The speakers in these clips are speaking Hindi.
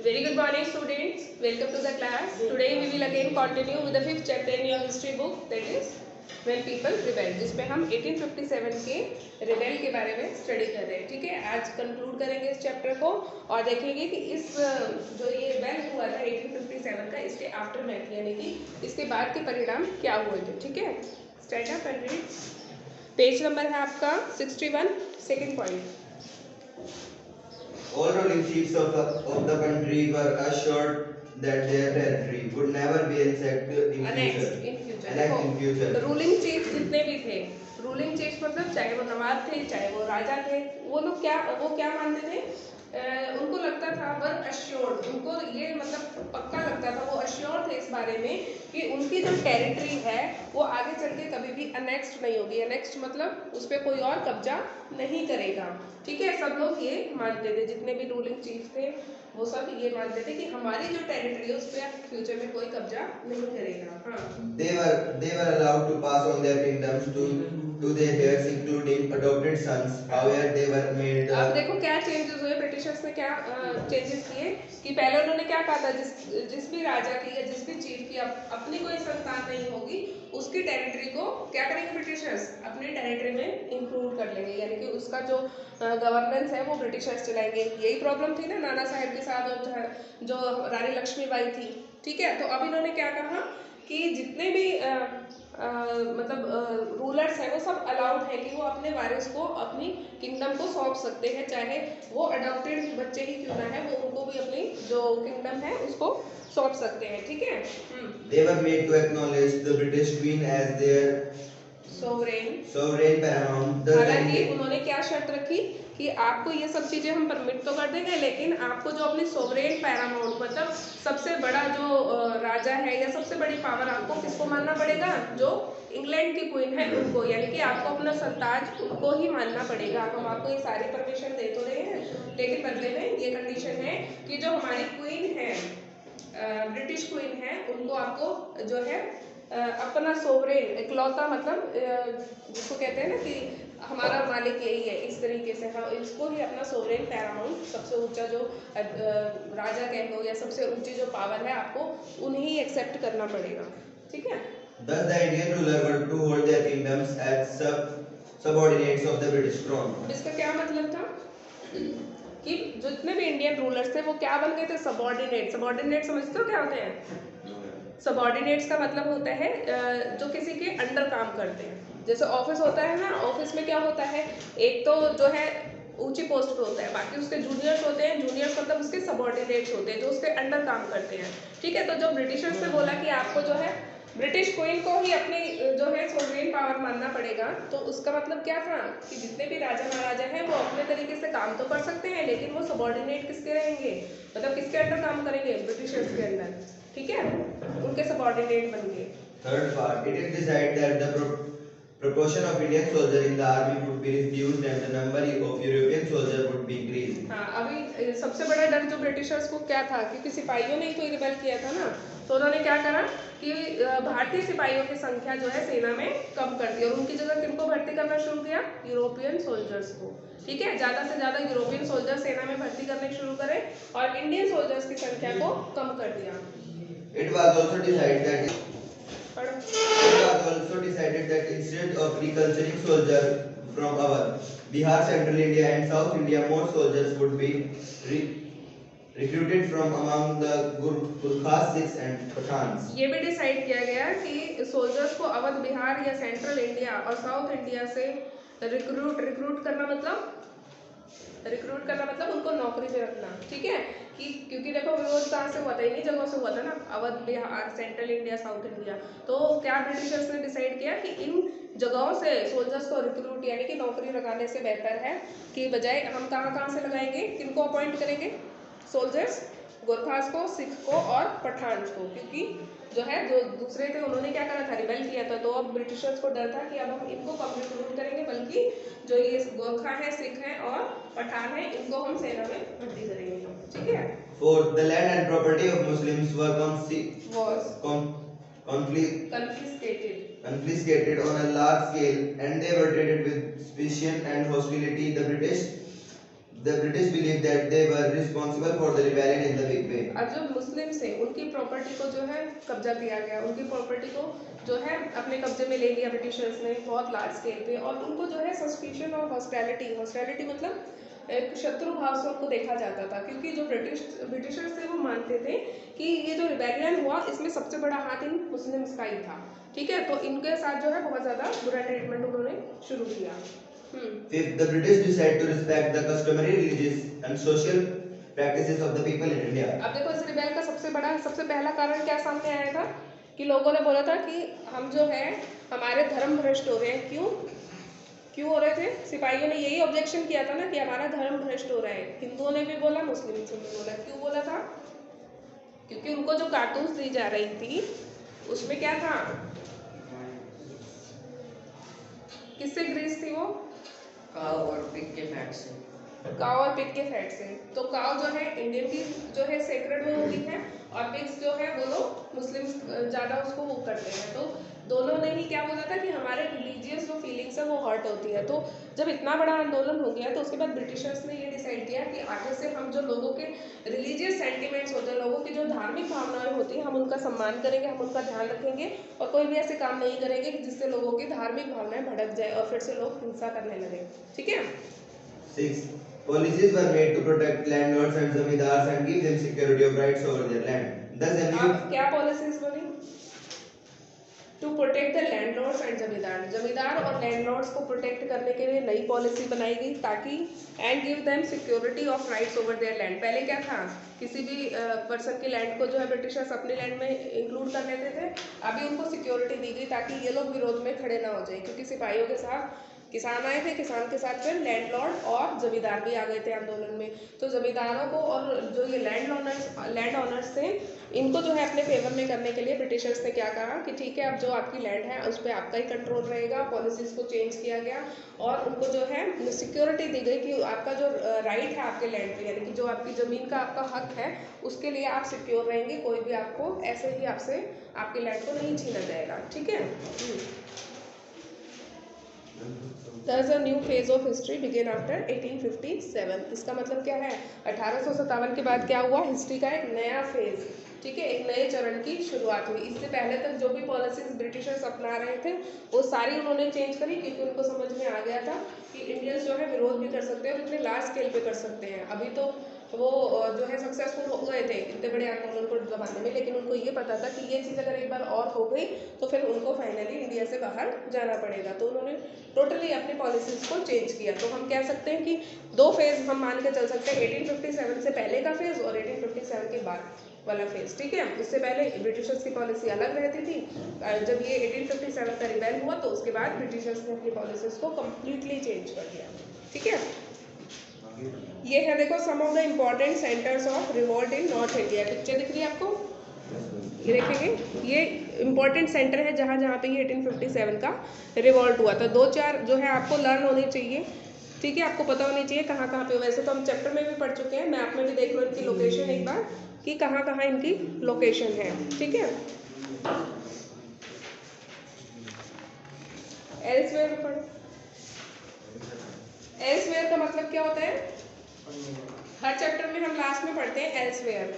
Very good morning, students. Welcome to the class. Today we will again continue with the fifth chapter in your history book, that is When People Rebel, जिसमें हम 1857 के रिबेल के बारे में स्टडी कर रहे हैं. ठीक है, आज कंक्लूड करेंगे इस चैप्टर को और देखेंगे कि इस जो ये रिबेल हुआ था 1857 का, इसके आफ्टर मैथ यानी कि इसके बाद के परिणाम क्या हुए थे. ठीक है, stand up and read. Page number है आपका 61, second point. All ruling chiefs of the country were assured that their territory would never be annexed in future. Ruling chief जितने भी थे, रूलिंग चीफ मतलब चाहे वो नवाब थे चाहे वो राजा थे, वो क्या मानते थे, उनको लगता था वर अश्योर्ड, उनको ये मतलब पक्का लगता था, वो अश्योर थे इस बारे में कि उनकी जो टेरिटरी है वो आगे चल के कभी भी अनेक्स्ड नहीं होगी. अनेक्स्ड मतलब उस पर कोई और कब्जा नहीं करेगा. ठीक है, सब लोग ये मानते थे, जितने भी रूलिंग चीफ थे वो सब ये मानते थे कि हमारी जो टेरिटरी है उस पर फ्यूचर में कोई कब्जा नहीं करेगा. हाँ, they were allowed to pass on their kingdoms to their heirs including adopted sons. However, they were made अब देखो क्या चेंजेस हुए. ब्रिटिशर्स ने क्या चेंजेस किए कि पहले उन्होंने क्या कहा था, जिस भी राजा की या जिस भी चीफ की अपनी कोई संतान नहीं होगी उसकी टेरिटरी को क्या करेंगे ब्रिटिशर्स, अपनी टेरिटरी में इंक्लूड कर लेंगे, यानी कि उसका जो गवर्नेंस है वो ब्रिटिशर्स चलाएंगे. यही प्रॉब्लम थी ना नाना साहब के साथ और जो रानी लक्ष्मीबाई थी. ठीक है, तो अब इन्होंने क्या कहा कि जितने भी मतलब रूलर्स हैं वो सब अलाउड है कि वो अपने वारिस को अपनी किंगडम को सौंप सकते हैं, चाहे वो अडॉप्टेड बच्चे ही क्यों ना है, वो उनको भी अपनी जो किंगडम है उसको सौंप सकते हैं. ठीक है, they were made to acknowledge the British Queen as their sovereign paramount. हालांकि उन्होंने क्या शर्त रखी कि आपको ये सब चीजें हम परमिट तो कर देंगे, लेकिन आपको जो अपनी सोवरेन पैरामाउंट मतलब सबसे बड़ा जो राजा है या सबसे बड़ी पावर आपको किसको मानना पड़ेगा, जो इंग्लैंड की क्वीन है उनको, यानी कि आपको अपना सरताज उनको ही मानना पड़ेगा. हम आपको ये सारी परमिशन दे तो रहे हैं, लेकिन बदले में ये कंडीशन है कि जो हमारी क्वीन है, ब्रिटिश क्वीन है, उनको आपको जो है अपना सोवरेन इकलौता मतलब जिसको कहते हैं ना कि हमारा मालिक यही है, इस तरीके से हम इसको ही अपना सोवरेन पैरामाउंट, सबसे ऊंचा जो राजा कह लो या सबसे ऊंची जो पावर है आपको उन्हें एक्सेप्ट करना पड़ेगा. ठीक है, Thus the Indian ruler were to hold their kingdoms as subordinates of the British crown. इसका क्या मतलब था कि जितने भी इंडियन रूलर्स थे वो क्या बन गए थे, सबऑर्डिनेट. सबऑर्डिनेट समझते हो क्या होते हैं? सबऑर्डिनेट्स का मतलब होता है जो किसी के अंडर काम करते हैं. जैसे ऑफिस होता है ना, ऑफिस में क्या होता है, एक तो जो है ऊंची पोस्ट पे होता है, बाकी उसके जूनियर्स होते हैं. जूनियर्स मतलब उसके सबऑर्डिनेट्स होते हैं जो उसके अंडर काम करते हैं. ठीक है, तो जो ब्रिटिशर्स ने बोला कि आपको जो है ब्रिटिश क्वीन को ही अपनी जो है सोवरेन पावर मानना पड़ेगा, तो उसका मतलब क्या था कि जितने भी राजा महाराजा हैं वो अपने तरीके से काम तो कर सकते हैं, लेकिन वो सबऑर्डिनेट किसके रहेंगे, मतलब किसके अंडर काम करेंगे, ब्रिटिशर्स के अंदर. ठीक है, उनके सबऑर्डिनेट बन गए. Third part, it is decided that the proportion of Indian soldiers in the army would be reduced and the number of European soldiers would be increased. हाँ, अभी सबसे बड़ा डर जो ब्रिटिशर्स को क्या था, क्योंकि सिपाहियों ने ही तो रिबेल किया था ना, तो उन्होंने क्या करा कि भारतीय सिपाहियों की संख्या जो है सेना में कम कर दी और उनकी जगह किनको भर्ती करना शुरू किया, यूरोपियन सोल्जर्स को. ठीक है, ज्यादा से ज्यादा यूरोपियन सोल्जर सेना में भर्ती करने शुरू करें और इंडियन सोल्जर्स की संख्या को कम कर दिया. It was also decided that instead of recruiting soldiers from our Bihar, Central India and South India, more soldiers would be recruited from among the Gurkhas, Sikhs and Pathans. ये भी डिसाइड किया गया कि सोल्जर्स को अवध बिहार या सेंट्रल इंडिया और साउथ इंडिया से रिक्रूट करना मतलब उनको नौकरी पे रखना. ठीक है, कि क्योंकि देखो विरोध कहाँ से हुआ था, इन्हीं जगहों से हुआ था ना, Awadh Bihar, central India, south India. तो क्या ब्रिटिशर्स ने डिसाइड किया कि इन जगहों से सोल्जर्स को रिक्रूट यानी कि नौकरी लगाने से बेहतर है कि बजाय हम कहाँ से लगाएंगे, किनको अपॉइंट करेंगे, सोल्जर्स गोरखास को, सिख को और पठान को, क्योंकि जो है जो दूसरे थे उन्होंने क्या करा था, रिबेल किया था. तो अब ब्रिटिशर्स को डर था कि अब हम इनको कम रिक्रूट करेंगे, बल्कि जो ये गोरखा है, सिख हैं और पठान है, इनको हम सेना में भर्ती करेंगे. ठीक है. Fourth, the land and property of Muslims were confiscated on a large scale, and they were treated with suspicion and hostility. The British The British believed that they were responsible for the rebellion in the big way. अब जो मुस्लिम्स थे उनकी प्रॉपर्टी को जो है कब्जा किया गया, उनकी प्रॉपर्टी को जो है अपने कब्जे में ले लिया ब्रिटिशर्स ने बहुत लार्ज स्केल पे, और उनको जो है सस्पिशन और हॉस्टिलिटी मतलब एक शत्रु भाव से उनको देखा जाता था, क्योंकि जो ब्रिटिशर्स थे वो मानते थे कि ये जो रिबेलियन हुआ इसमें सबसे बड़ा हाथ इन मुस्लिम्स का ही था। ठीक है, तो इनके साथ जो है बहुत ज़्यादा बुरा ट्रीटमेंट उन्होंने शुरू किया। Fifth, the British decided to respect the customary religious and social practices of the people in India. अब देखो इस रिबेल का सबसे पहला कारण क्या सामने आया था कि लोगों ने बोला था कि हम जो है हमारे धर्म भ्रष्ट हो रहे हैं। क्यों हो रहे थे? सिपाहियों ने यही ऑब्जेक्शन किया था ना कि हमारा धर्म भ्रष्ट हो रहा है। हिंदुओं ने भी बोला, मुस्लिम्स ने भी बोला। क्यों बोला था? क्योंकि उनको जो कारतूस दी जा रही थी उसमें क्या था, किससे ग्रीस थी वो? काव और पिग के फैट से। काव और पिग के फैट से। तो काव जो है इंडियन की जो है सेक्रेड में होती है, और पिग्स जो है वो लोग मुस्लिम्स ज़्यादा उसको वो करते हैं। तो दोनों ने ही क्या बोला था कि हमारे रिलीजियस जो फीलिंग्स है वो हर्ट होती है। तो जब इतना बड़ा आंदोलन हो गया तो उसके बाद ब्रिटिशर्स ने ये डिसाइड किया कि आगे से हम जो लोगों के रिलीजियस सेंटिमेंट्स होते हैं, लोगों की जो धार्मिक भावनाएं होती हैं, हम उनका सम्मान करेंगे, हम उनका ध्यान रखेंगे, और कोई भी ऐसे काम नहीं करेंगे कि जिससे लोगों की धार्मिक भावनाएं भड़क जाए और फिर से लोग हिंसा करने लगे। ठीक है। 6. Policies were made to protect landlords and zamindars and give them security of rights over their land. Thus, अब क्या पॉलिसीज बनी? To protect the landlords and zamindar और लैंडलॉर्ड्स को प्रोटेक्ट करने के लिए नई पॉलिसी बनाई गई, ताकि and give them security of rights over there land. पहले क्या था, किसी भी पर्सन की लैंड को जो है ब्रिटिशर्स अपने लैंड में इंक्लूड कर लेते थे। अभी उनको सिक्योरिटी दी गई ताकि ये लोग विरोध में खड़े ना हो जाए, क्योंकि सिपाहियों के साथ किसान आए थे, किसान के साथ फिर लैंडलॉर्ड और जमींदार भी आ गए थे आंदोलन में। तो जमींदारों को और जो ये लैंड ऑनर्स थे, इनको जो है अपने फेवर में करने के लिए ब्रिटिशर्स ने क्या कहा कि ठीक है, अब जो आपकी लैंड है उस पर आपका ही कंट्रोल रहेगा। पॉलिसीज को चेंज किया गया और उनको जो है सिक्योरिटी दी गई कि आपका जो राइट है आपके लैंड पे, यानी कि जो आपकी ज़मीन का आपका हक है, उसके लिए आप सिक्योर रहेंगे। कोई भी आपको ऐसे ही आपसे आपके लैंड को नहीं छीना जाएगा। ठीक है। Thus a new phase of history began after 1857. इसका मतलब क्या है, 1857 के बाद क्या हुआ, हिस्ट्री का एक नया फेज, ठीक है, एक नए चरण की शुरुआत हुई। इससे पहले तक जो भी पॉलिसीज ब्रिटिशर्स अपना रहे थे वो सारी उन्होंने चेंज करी, क्योंकि उनको समझ में आ गया था कि इंडियंस जो है विरोध भी कर सकते हैं और इतने लार्ज स्केल पे कर सकते हैं। अभी तो वो जो है सक्सेसफुल हो गए थे इतने बड़े आंदोलन को दबाने में, लेकिन उनको ये पता था कि ये चीज़ अगर एक बार और हो गई तो फिर उनको फाइनली इंडिया से बाहर जाना पड़ेगा। तो उन्होंने टोटली अपनी पॉलिसीज़ को चेंज किया। तो हम कह सकते हैं कि दो फेज़ हम मान के चल सकते हैं, 1857 से पहले का फेज़ और 1857 के बाद वाला फेज़। ठीक है। इससे पहले ब्रिटिशर्स की पॉलिसी अलग रहती थी। जब ये 1857 का रिबेल हुआ तो उसके बाद ब्रिटिशर्स ने अपनी पॉलिसीज़ को कम्प्लीटली चेंज कर दिया। ठीक है। ये है देखो some of the important centres of revolt in north India. Picture दिख रही है आपको, ये देखेंगे, ये इम्पॉर्टेंट सेंटर है जहाँ जहाँ पे ये 1857 का रिवोल्ट हुआ था। 2-4 जो है आपको लर्न होनी चाहिए। ठीक है, आपको पता होनी चाहिए कहाँ कहाँ पे। वैसे तो हम चैप्टर में भी पढ़ चुके हैं, मैप में भी देख लो इनकी लोकेशन एक बार कि कहाँ कहाँ इनकी लोकेशन है। ठीक है। एल्सवेयर पढ़ो। एल्सवेयर का मतलब क्या होता है, हर चैप्टर में हम लास्ट में पढ़ते हैं एल्सवेयर,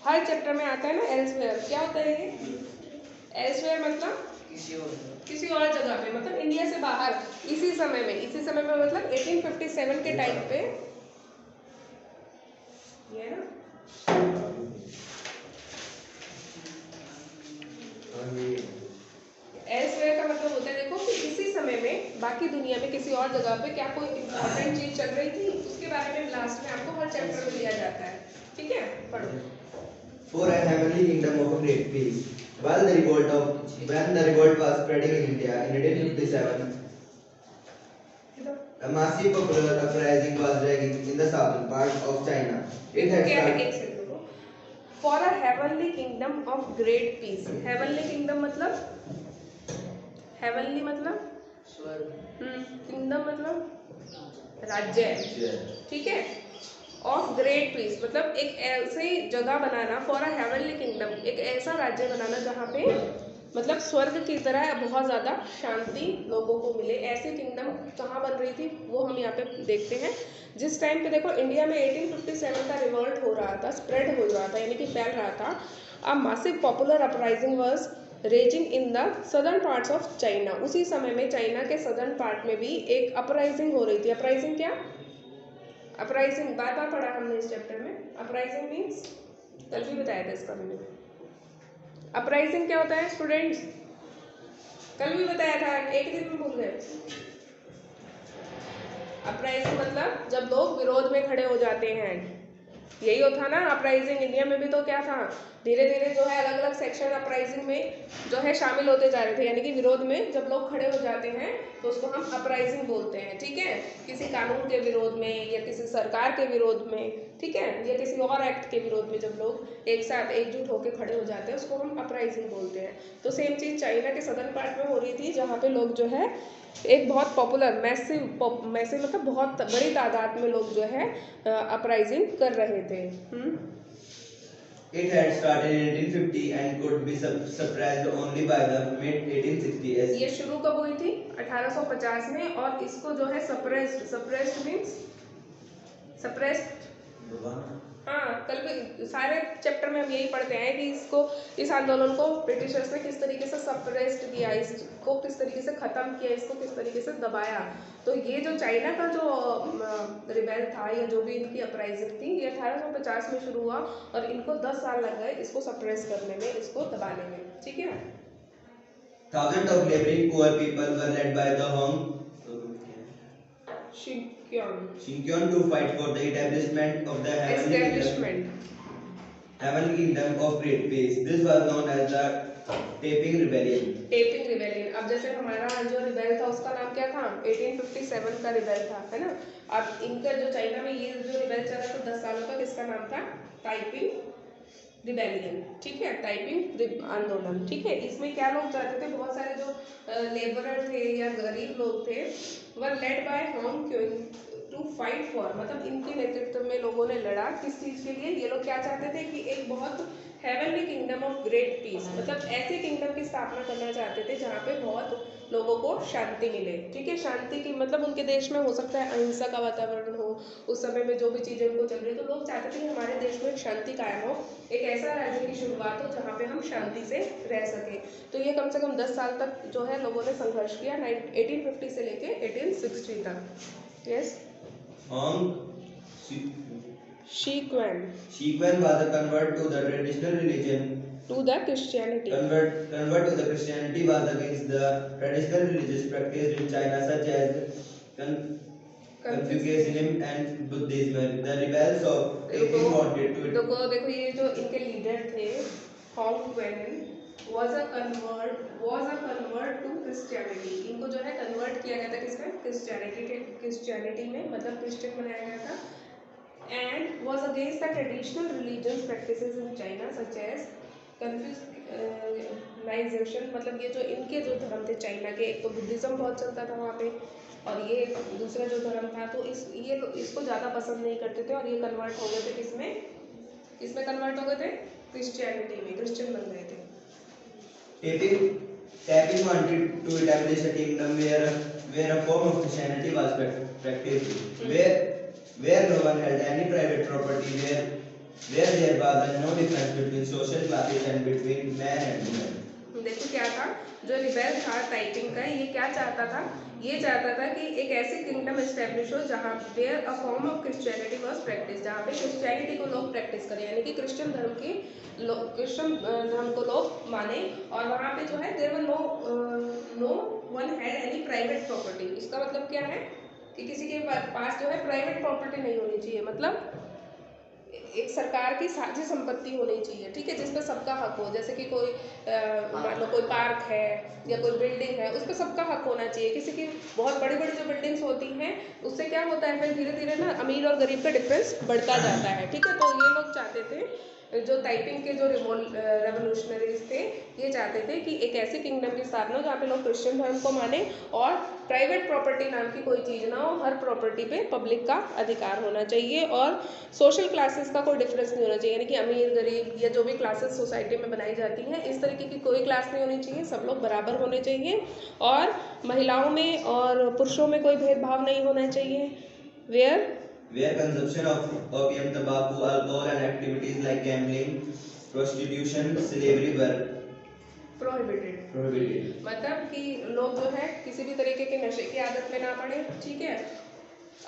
हर चैप्टर में आता है ना एल्सवेयर। क्या होता है ये एल्सवेयर? मतलब किसी और जगह पे, मतलब इंडिया से बाहर, इसी समय में मतलब 1857 के टाइम पे, ये ना एल्सवेयर का मतलब होता है देखो कि इसी समय में बाकी दुनिया में किसी और जगह पे क्या कोई इंपॉर्टेंट चीज चल रही थी, उसके बारे में लास्ट में आपको हर चैप्टर में दिया जाता है। ठीक है, पढ़ो। For a heavenly kingdom of great peace. When the revolt was spreading in India in 1857, a massive popular uprising was raging in the southern part of China. It had started. For a heavenly kingdom of great peace. Heavenly kingdom मतलब, हेवनली मतलब स्वर्ग, किंगडम मतलब राज्य। ठीक है। ऑफ ग्रेट पीस मतलब एक ऐसी जगह बनाना, फॉर अ हेवनली किंगडम, एक ऐसा राज्य बनाना जहाँ पे मतलब स्वर्ग की तरह बहुत ज़्यादा शांति लोगों को मिले, ऐसी किंगडम कहाँ बन रही थी वो हम यहाँ पे देखते हैं। जिस टाइम पे देखो इंडिया में 1857 का रिवॉल्ट हो रहा था, स्प्रेड हो रहा था, यानी कि फैल रहा था, a massive popular uprising was raging in the southern parts of China. उसी समय में चाइना के सदर्न पार्ट में भी एक अपराइजिंग हो रही थी। अपराइजिंग क्या? अपराइजिंग बार बार पढ़ा हमने इस चैप्टर में। अपराइजिंग मीन्स कल भी बताया था इसका मैंने। अपराइजिंग क्या होता है स्टूडेंट्स? कल भी बताया था, एक दिन में भूल गए। अपराइजिंग मतलब जब लोग विरोध में खड़े हो जाते हैं, यही होता ना अपराइजिंग। इंडिया में भी तो क्या था, धीरे धीरे जो है अलग अलग सेक्शन अपराइजिंग में जो है शामिल होते जा रहे थे, यानी कि विरोध में जब लोग खड़े हो जाते हैं तो उसको हम अपराइजिंग बोलते हैं। ठीक है, किसी कानून के विरोध में या किसी सरकार के विरोध में, ठीक है, या किसी और एक्ट के विरोध में जब लोग एक साथ एकजुट होकर खड़े हो जाते हैं उसको हम अपराइजिंग बोलते हैं। तो सेम चीज़ चाइना के सदर्न पार्ट में हो रही थी, जहाँ पे लोग जो है एक बहुत पॉपुलर मैसिव मतलब बहुत बड़ी तादाद में लोग जो है अपराइजिंग कर रहे थे। It had started in 1850 and could be suppressed only by the mid 1860s. ये शुरू कब हुई थी? 1850 में, और इसको जो है सप्रेस्ड मीन्स सप्रेस्ड। हाँ, कल भी सारे चैप्टर में हम यही पढ़ते हैं कि इसको, इस आंदोलन को ब्रिटिशर्स ने किस तरीके से सप्रेस्ड किया, इसको किस तरीके से ख़त्म किया, इसको किस तरीके से दबाया। तो ये जो चाइना का जो रिबेल था या जो भी इनकी अपराइजिंग थी, ये 1850 में शुरू हुआ और इनको 10 साल लग गए इसको सप्रेस करने में, इसको दबाने में। ठीक है। Thousands of laboring poor people were led by the Shinkion to fight for the establishment of the Heavenly Kingdom of Great Peace. This was known as the Taiping Rebellion. Taiping Rebellion. अब जैसे हमारा जो रिबेल था उसका नाम क्या था? 1857 का रिबेल था, है ना। अब इनका जो चाइना में ये जो रिबेल चला तो 10 सालों तक, इसका नाम था ताइपिंग रिबेलियन। ठीक है, ताइपिंग आंदोलन। ठीक है, इसमें क्या लोग चाहते थे, बहुत सारे जो लेबरर थे या गरीब लोग थे, were led by Hong Xiuquan to fight for, मतलब इनके नेतृत्व में लोगों ने लड़ा। किस चीज़ के लिए? ये लोग क्या चाहते थे कि एक बहुत heavenly kingdom of great peace, मतलब ऐसे किंगडम की स्थापना करना चाहते थे जहाँ पे बहुत लोगों को शांति मिले। ठीक है, शांति की मतलब उनके देश में हो सकता है अहिंसा का वातावरण हो, उस समय में जो भी चीज़ें उनको चल रही, तो लोग चाहते थे कि हमारे देश में शांति कायम हो, एक ऐसा राज्य की शुरुआत हो जहाँ पे हम शांति से रह सकें। तो ये कम से कम 10 साल तक जो है लोगों ने संघर्ष किया, 1850 से लेके 1860 तक। Yes. Shikwan was a convert to the traditional religion. To the Christianity. Convert to the Christianity was against the traditional religious practice in China, such as Confucianism and Buddhism. The rebels of Taiping wanted to. देखो ये जो इनके लीडर थे, Hong क्वेन was a convert to Christianity. इनको जो है कन्वर्ट किया गया था किसमें? क्रिश्चियनिटी में, मतलब क्रिश्चियन बनाया गया था। And was against the traditional religious practices in China such as Confucianism, मतलब ये जो इनके जो धर्म थे चाइना के, एक तो बुद्धिज्म बहुत चलता था वहाँ पे, और ये दूसरा जो धर्म था तो इसको ज़्यादा पसंद नहीं करते थे, और ये कन्वर्ट हो गए थे किसमें कन्वर्ट हो गए थे? क्रिश्चियनिटी में, क्रिश्चियन बन गए थे। Taiping wanted to establish a kingdom where a form of Christianity was practiced, where no one held any private property, where there was no difference between social classes and between man and woman. देखो क्या था जो रिबेल था टाइपिंग का, ये क्या चाहता था? ये चाहता था कि एक ऐसी किंगडम एस्टेब्लिश हो जहाँ पे a form of Christianity was practice, जहाँ पे क्रिश्चियनिटी को लोग प्रैक्टिस करें, यानी कि क्रिश्चियन धर्म को लोग माने, और वहाँ पे जो है there were no one had any private property. इसका मतलब क्या है कि किसी के पास जो है प्राइवेट प्रॉपर्टी नहीं होनी चाहिए, मतलब एक सरकार की साझी संपत्ति होनी चाहिए। ठीक है, जिसपे सबका हक हो, जैसे कि कोई मान लो कोई पार्क है या कोई बिल्डिंग है, उस पर सबका हक होना चाहिए। किसी की बहुत बड़ी बड़ी जो बिल्डिंग्स होती हैं उससे क्या होता है, फिर धीरे धीरे ना अमीर और गरीब का डिफरेंस बढ़ता जाता है। ठीक है, तो ये लोग चाहते थे जो टाइपिंग के जो रेवोल्यूशनरीज थे, ये चाहते थे कि एक ऐसी किंगडम की स्थापना हो जहाँ पे लोग क्रिश्चियन धर्म को माने और प्राइवेट प्रॉपर्टी नाम की कोई चीज़ ना हो, हर प्रॉपर्टी पे पब्लिक का अधिकार होना चाहिए और सोशल क्लासेस का कोई डिफरेंस नहीं होना चाहिए, यानी कि अमीर गरीब या जो भी क्लासेस सोसाइटी में बनाई जाती हैं इस तरीके की कोई क्लास नहीं होनी चाहिए, सब लोग बराबर होने चाहिए और महिलाओं में और पुरुषों में कोई भेदभाव नहीं होना चाहिए। Where consumption of opium, tobacco, alcohol and activities like gambling, prostitution, slavery were prohibited. मतलब कि लोग जो है किसी भी तरीके के नशे की आदत में ना पड़े, ठीक है,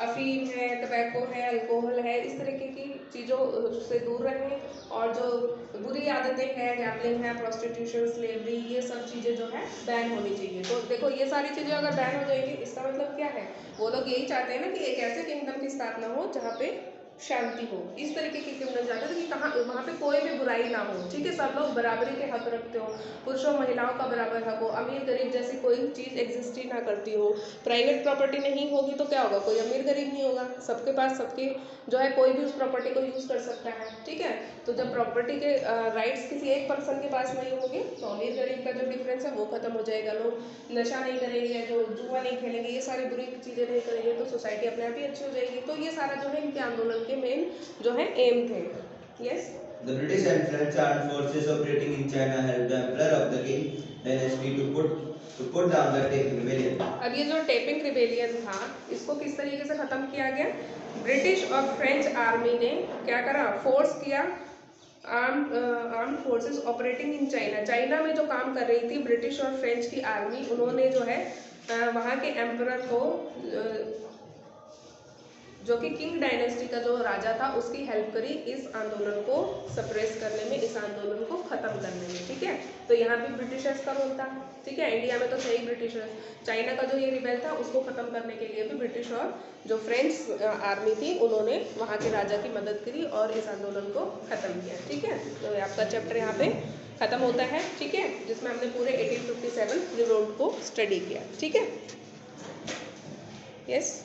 अफीम है, टबैको है, अल्कोहल है, इस तरीके की चीज़ों से दूर रहें और जो बुरी आदतें हैं, गैम्बलिंग है, प्रोस्टिट्यूशन, स्लेवरी, ये सब चीज़ें जो है बैन होनी चाहिए। तो देखो ये सारी चीज़ें अगर बैन हो जाएंगी इसका मतलब क्या है, वो लोग यही चाहते हैं ना कि एक ऐसे किंगडम की स्थापना हो जहाँ पे शांति हो, इस तरीके की किंगडम चाहते थे कि कहाँ वहाँ पे कोई भी बुराई ना हो, ठीक है, सब लोग बराबरी के हक रखते हो, पुरुषों महिलाओं का बराबर हक हो, अमीर गरीब जैसी कोई चीज़ एग्जिस्ट ही ना करती हो, प्राइवेट प्रॉपर्टी नहीं होगी तो क्या होगा, कोई अमीर गरीब नहीं होगा, सबके पास सबके जो है कोई भी उस प्रॉपर्टी को यूज़ कर सकता है, ठीक है। तो जब प्रॉपर्टी के राइट्स किसी एक पर्सन के पास नहीं होंगे तो अमीर गरीब का जो डिफरेंस है वो खत्म हो जाएगा, लोग नशा नहीं करेंगे, जो जुआ नहीं खेलेंगे, ये सारी बुरी चीज़ें नहीं करेंगे, तो सोसाइटी अपने आप ही अच्छी हो जाएगी। तो ये सारा जो है इनके आंदोलन के मेन जो है एम थे। Yes, The British and French armed forces operating in China helped the emperor of the Qing dynasty to put down the Taiping rebellion. अब ये जो टेपिंग रिबेलियन था इसको किस तरीके से ख़त्म किया गया, ब्रिटिश और फ्रेंच आर्मी ने क्या करा, फोर्स किया, armed forces operating in China, China में जो काम कर रही थी ब्रिटिश और फ्रेंच की आर्मी, उन्होंने जो है वहाँ के एम्परर को जो कि किंग डायनेस्टी का जो राजा था उसकी हेल्प करी इस आंदोलन को सप्रेस करने में, इस आंदोलन को ख़त्म करने में, ठीक है। तो यहाँ भी ब्रिटिशर्स का रोल था, ठीक है, इंडिया में तो थे ही ब्रिटिशर्स, चाइना का जो ये रिबेल था उसको ख़त्म करने के लिए भी ब्रिटिश और जो फ्रेंच आर्मी थी उन्होंने वहाँ के राजा की मदद करी और इस आंदोलन को ख़त्म किया, ठीक है। तो आपका चैप्टर यहाँ पे ख़त्म होता है, ठीक है, जिसमें हमने पूरे 1857 रिवोल्ट को स्टडी किया, ठीक है। यस।